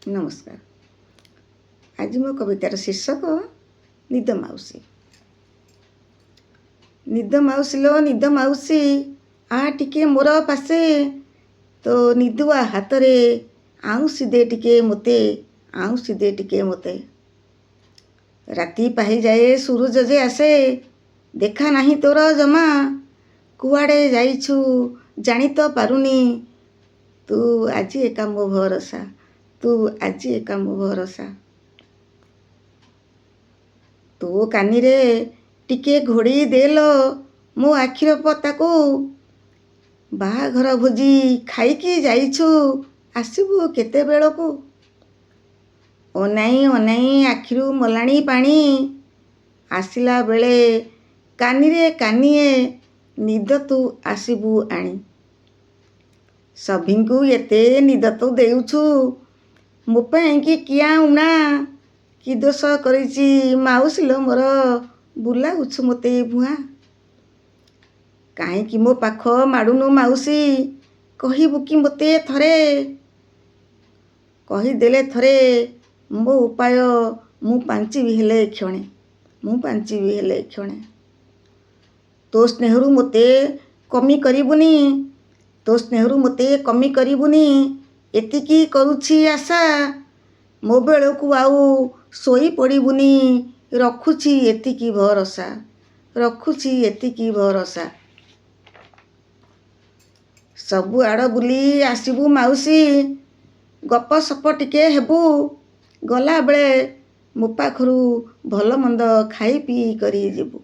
नमस्कार। आज मो कवितार शीर्षक निद माउसी। निद माउसी लो निद माउसी आ टिके मोर पासे, तो निदुआ हाथ रे आउसी दे टिके मोते, आउसी दे टिके मोते। राती पाही जाए सूरज जे आसे, देखा नहीं तोर जमा, कुआड़े जाइछु जानी तो पारुनी, तू आजी एका मो भरसा, तू आजी एका मो भरसा। तू कानी रे टिके घोड़ी देलो मो आखिर पताकू, बाहाघर भोजी खाइकी जाइछु आसिबु केते बेलकू। अनाई अनाई आखिरू मलाणी पानी, आसिला बेले कानी रे कानिए निद तू आसिबु आनी। सभिंकु एते निद तू देउछु, मो पाईंकी किया उना, कि दोष करिछि माउसी लो मोर बुलाउछु मोते भुआ। काहींकि मो पाख माडुनु माउसी, कहिबु कि मोते थरे, कहिदेले थरे मो उपाय मु पांचिबि हेले क्षणे, मु पांचिबि हेले क्षणे। तो स्नेहरु मोते कमी करिबुनी, तो स्नेहरु मोते कमी करिबुनी, एतिकी करुछि आशा, मो बेलकू आउ सोई पड़िबुनी, रखुछि एतिकी भरसा, रखुछि एतिकी भरसा। सबु आड़ बुली आसिबु माउसी, गप सप टिके हेबु, गला बेले मो पाखरु भल मंद खाई पी करी जिबु,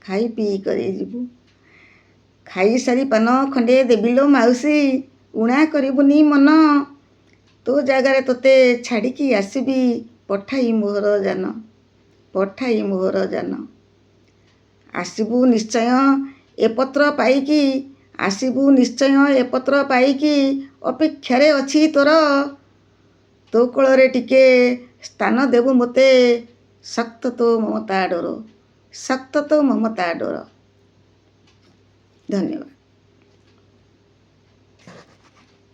खाई पी करी जिबु। खाई सारी पान खंडे देबिलो माउसी, उणा करिबुनी मन, तो जागारे तोते छाड़िकी आसिबी पठाई मोहर जान, पठाई मोहर जान। आसिबु निश्चय ए पत्र पाइकी, आसिबु निश्चय ए पत्र पाइकी, अपेक्षारे अछि तोर, तो कोଳରେ टिके स्थान देबु मोते, शक्त तो ममता डोर, शक्त तो ममता डोर। धन्यवाद।